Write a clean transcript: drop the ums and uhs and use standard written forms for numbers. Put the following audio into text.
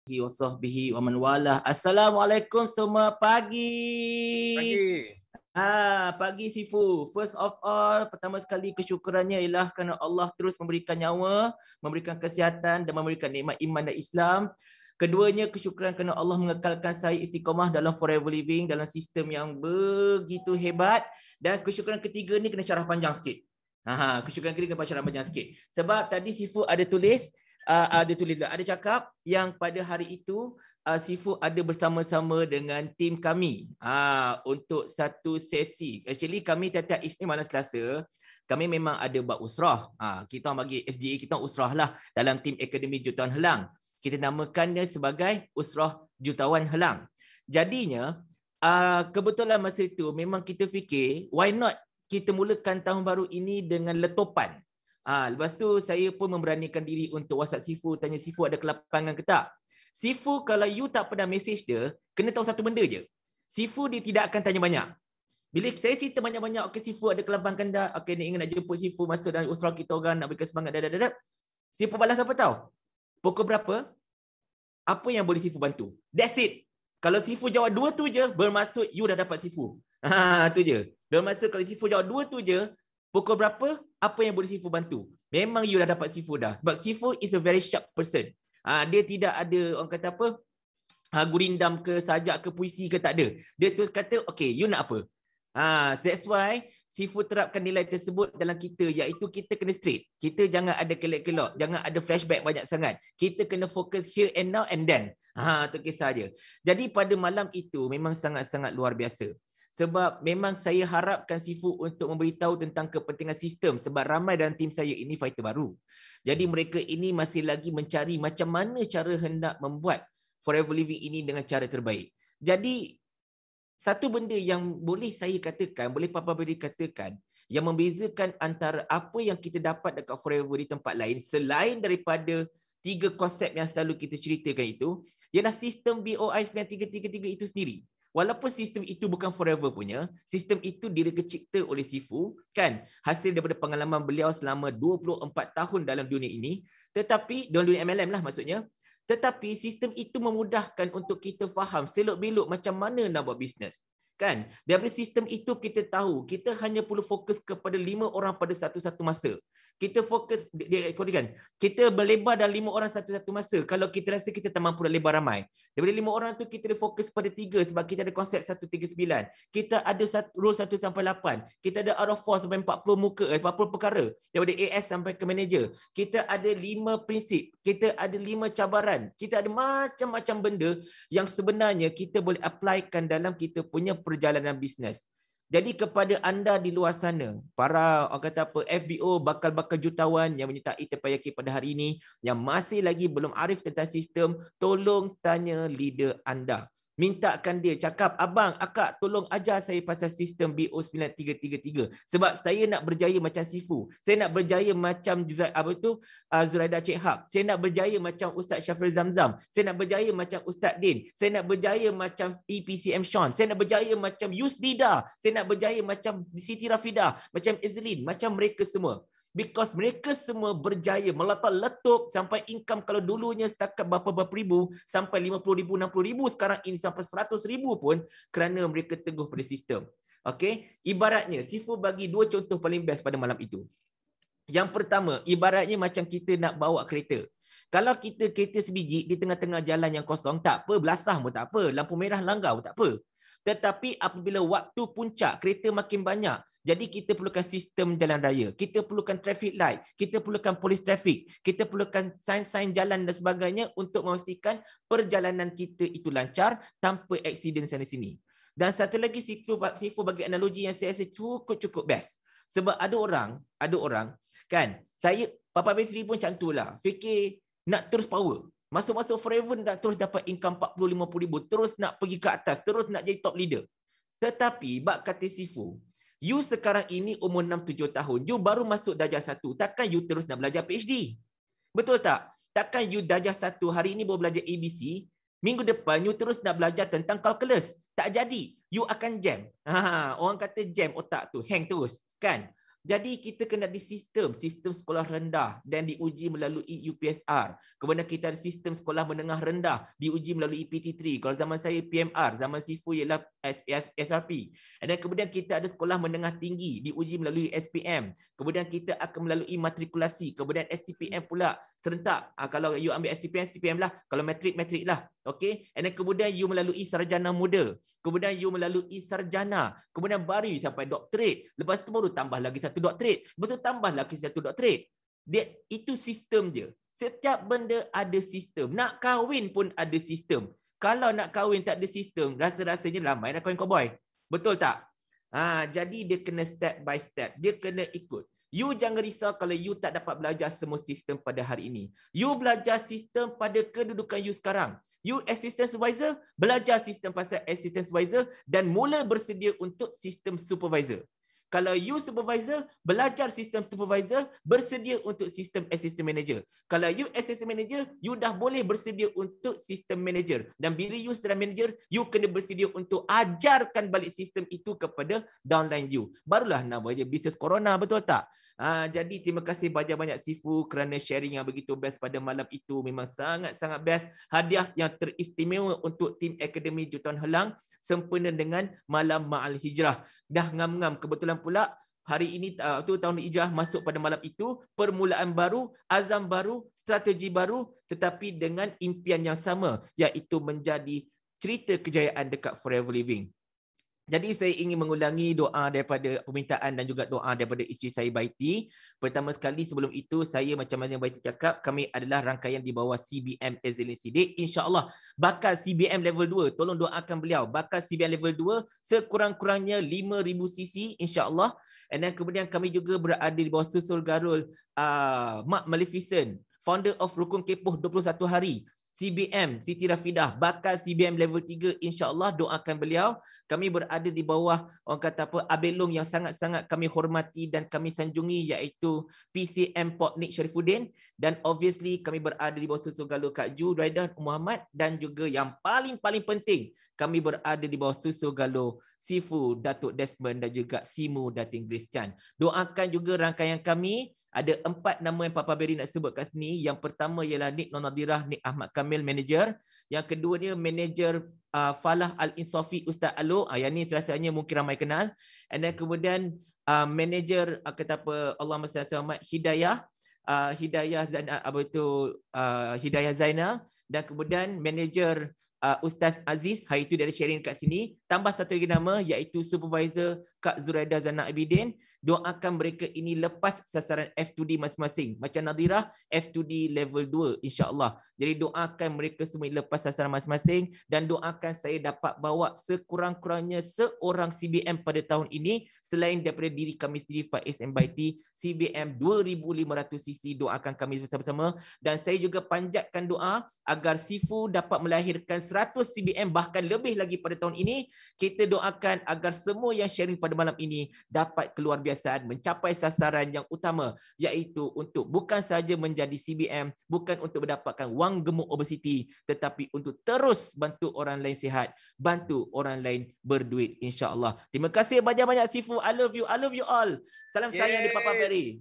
wa sahbihi wa man walah. Assalamualaikum semua pagi. Pagi Sifu. First of all, pertama sekali kesyukurannya ialah kerana Allah terus memberikan nyawa, memberikan kesihatan dan memberikan nikmat iman dan Islam. Keduanya, kesyukuran kerana Allah mengekalkan saya istiqamah dalam forever living, dalam sistem yang begitu hebat. Dan kesyukuran ketiga ni kena syarah panjang sikit. Kesyukuran ketiga kena syarah panjang sikit. Sebab tadi Sifu ada cakap yang pada hari itu Sifu ada bersama-sama dengan tim kami untuk satu sesi. Actually kami tiap-tiap Isnin malam Selasa kami memang ada buat usrah. Kita bagi SGA kita usrah lah dalam tim Akademi Jutawan Helang. Kita namakannya sebagai Usrah Jutawan Helang. Jadinya kebetulan masa itu memang kita fikir why not kita mulakan tahun baru ini dengan letupan. Lepas tu saya pun memberanikan diri untuk WhatsApp Sifu, tanya Sifu ada kelapangan ke tak. Sifu kalau you tak pernah message dia, kena tahu satu benda je. Sifu dia tidak akan tanya banyak. Bila saya cerita banyak-banyak, okey Sifu ada kelapangan tak? Okey ni ingin nak jemput Sifu masuk dalam usrah kita orang, nak berikan semangat, Sifu balas apa tahu? Pukul berapa? Apa yang boleh Sifu bantu? That's it. Kalau Sifu jawab dua tu je, bermaksud you dah dapat Sifu. Tu je. Bermaksud kalau Sifu jawab dua tu je, pukul berapa? Apa yang boleh Sifu bantu? Memang you dah dapat Sifu dah. Sebab Sifu is a very sharp person. Dia tidak ada, orang kata apa, gurindam ke, sajak ke, puisi ke, tak ada. Dia terus kata, okay, you nak apa? That's why Sifu terapkan nilai tersebut dalam kita, iaitu kita kena straight. Kita jangan ada kelak-kelak, jangan ada flashback banyak sangat. Kita kena fokus here and now and then. Itu kisah je. Jadi pada malam itu memang sangat-sangat luar biasa. Sebab memang saya harapkan Sifu untuk memberitahu tentang kepentingan sistem sebab ramai dalam tim saya ini fighter baru. Jadi mereka ini masih lagi mencari macam mana cara hendak membuat forever living ini dengan cara terbaik. Jadi satu benda yang boleh saya katakan, boleh Papa Beri katakan, yang membezakan antara apa yang kita dapat dekat forever di tempat lain selain daripada tiga konsep yang selalu kita ceritakan itu, ialah sistem BOI 9333 itu sendiri. Walaupun sistem itu bukan forever punya, sistem itu direkecipta oleh Sifu, kan? Hasil daripada pengalaman beliau selama 24 tahun dalam dunia ini, tetapi dalam dunia MLM lah maksudnya. Tetapi sistem itu memudahkan untuk kita faham selok-belok macam mana nak buat bisnes. Kan? Daripada sistem itu kita tahu, kita hanya perlu fokus kepada 5 orang pada satu-satu masa. Kita fokus, kita berlebar dalam 5 orang satu-satu masa. Kalau kita rasa kita tak mampu nak lebar ramai. Daripada 5 orang tu kita fokus pada 3 sebab kita ada konsep 139. Kita ada rule 1 sampai 8. Kita ada out of 4 sampai 40 perkara. Daripada AS sampai ke manager. Kita ada 5 prinsip. Kita ada 5 cabaran. Kita ada macam-macam benda yang sebenarnya kita boleh applykan dalam kita punya perjalanan bisnes. Jadi kepada anda di luar sana, para orang kata apa, FBO, bakal-bakal jutawan yang menyertai Terpayaki pada hari ini, yang masih lagi belum arif tentang sistem, tolong tanya leader anda. Mintakan dia, cakap, abang, akak, tolong ajar saya pasal sistem BO9333. Sebab saya nak berjaya macam Sifu. Saya nak berjaya macam Zuraida Cik Hab. Saya nak berjaya macam Ustaz Syafril Zamzam. Saya nak berjaya macam Ustaz Din. Saya nak berjaya macam EPCM Sean. Saya nak berjaya macam Yusrida. Saya nak berjaya macam Siti Rafidah. Macam Izlin. Macam mereka semua. Because mereka semua berjaya meletup sampai income kalau dulunya setakat berapa ribu sampai 50,000, 60,000, sekarang ini sampai 100,000 pun kerana mereka teguh pada sistem. Okey, ibaratnya Sifu bagi 2 contoh paling best pada malam itu. Yang pertama, ibaratnya macam kita nak bawa kereta. Kalau kita kereta sebiji di tengah-tengah jalan yang kosong, tak apa, belasah pun tak apa, lampu merah langgar pun tak apa. Tetapi apabila waktu puncak, kereta makin banyak, jadi kita perlukan sistem jalan raya, kita perlukan traffic light, kita perlukan polis trafik, kita perlukan sign-sign jalan dan sebagainya untuk memastikan perjalanan kita itu lancar tanpa aksiden sana-sini. Dan satu lagi Sifu bagi analogi yang saya rasa cukup best. Sebab ada orang kan, Papa Besri pun macam itulah, fikir nak terus power. Masuk-masuk forever nak terus dapat income 40-50 ribu, terus nak pergi ke atas, terus nak jadi top leader. Tetapi bab kata Sifu, you sekarang ini umur 6-7 tahun, you baru masuk darjah 1, takkan you terus nak belajar PhD? Betul tak? Takkan you darjah 1, hari ini baru belajar ABC, minggu depan you terus nak belajar tentang kalkulus? Tak jadi, you akan jam. Orang kata jam otak tu, hang terus. Kan? Jadi kita kena di sistem sekolah rendah dan diuji melalui UPSR. Kemudian kita ada sistem sekolah menengah rendah diuji melalui PT3. Kalau zaman saya PMR, zaman Sifu ialah SRP. Dan kemudian kita ada sekolah menengah tinggi diuji melalui SPM. Kemudian kita akan melalui matrikulasi. Kemudian STPM pula serentak. Kalau you ambil STPM, STPM lah. Kalau matrik lah. Okay. Dan kemudian you melalui sarjana muda. Kemudian you melalui sarjana. Kemudian baru you sampai doktorate. Lepas tu baru tambah lagi satu doktorate. Lepas tu tambah lagi satu doktorate. Itu sistem dia. Setiap benda ada sistem. Nak kahwin pun ada sistem. Kalau nak kahwin tak ada sistem, rasa-rasanya lambai nak kahwin cowboy. Betul tak? Jadi dia kena step by step. Dia kena ikut. You jangan risau kalau you tak dapat belajar semua sistem pada hari ini. You belajar sistem pada kedudukan you sekarang. You assistant supervisor, belajar sistem pasal assistant supervisor dan mula bersedia untuk sistem supervisor. Kalau you supervisor, belajar sistem supervisor, bersedia untuk sistem assistant manager. Kalau you assistant manager, you dah boleh bersedia untuk sistem manager. Dan bila you sudah manager, you kena bersedia untuk ajarkan balik sistem itu kepada downline you. Barulah namanya bisnes corona, betul tak? Jadi terima kasih banyak-banyak Sifu kerana sharing yang begitu best pada malam itu. Memang sangat-sangat best. Hadiah yang teristimewa untuk tim Akademi Jutawan Helang sempena dengan Malam Ma'al Hijrah. Dah ngam-ngam. Kebetulan pula hari ini tahun Hijrah masuk pada malam itu. Permulaan baru, azam baru, strategi baru, tetapi dengan impian yang sama, iaitu menjadi cerita kejayaan dekat Forever Living. Jadi saya ingin mengulangi doa daripada permintaan dan juga doa daripada isteri saya Baiti. Pertama sekali sebelum itu saya macam mana Baiti cakap, kami adalah rangkaian di bawah CBM Ezlin Siddiq. InsyaAllah bakal CBM level 2. Tolong doakan beliau. Bakal CBM level 2 sekurang-kurangnya 5,000 cc insyaAllah. Dan kemudian kami juga berada di bawah Susul Garul Mak Maleficent, founder of Rukun Kepoh 21 Hari. CBM Siti Rafidah bakal CBM level 3 insya-Allah, doakan beliau. Kami berada di bawah orang kata apa abelong yang sangat-sangat kami hormati dan kami sanjungi, iaitu PCM Port Nick Sharifuddin, dan obviously kami berada di bawah Susul Galuh Kak Ju Raidah Muhammad, dan juga yang paling penting kami berada di bawah Susul Galuh Sifu Datuk Desmond dan juga Simu Datin Grace Chan. Doakan juga rangkaian kami. Ada 4 nama yang Papa Berry nak sebut kat sini. Yang pertama ialah Nik Nonadirah, Nik Ahmad Kamil, manager. Yang kedua dia manager Falah Al-Insafi Ustaz Alo. Yang ni rasanya mungkin ramai kenal. And then kemudian manager kata apa, Allahumma salli ala Muhammad, Hidayah Zainal. Dan kemudian manager Ustaz Aziz, hari itu dia ada sharing kat sini. Tambah satu lagi nama iaitu supervisor Kak Zuraida Zana Abidin. Doakan mereka ini lepas sasaran F2D masing-masing. Macam Nadirah, F2D level 2 insya-Allah. Jadi doakan mereka semua lepas sasaran masing-masing dan doakan saya dapat bawa sekurang-kurangnya seorang CBM pada tahun ini selain daripada diri kami sendiri Faiz MBT, CBM 2,500cc. Doakan kami bersama-sama dan saya juga panjatkan doa agar Sifu dapat melahirkan 100 CBM bahkan lebih lagi pada tahun ini. Kita doakan agar semua yang sharing pada malam ini dapat keluar biasaan mencapai sasaran yang utama, iaitu untuk bukan sahaja menjadi CBM, bukan untuk mendapatkan wang gemuk obesiti, tetapi untuk terus bantu orang lain sihat, bantu orang lain berduit insya-Allah. Terima kasih banyak-banyak Sifu. I love you all. Salam sayang dari Papa Berry.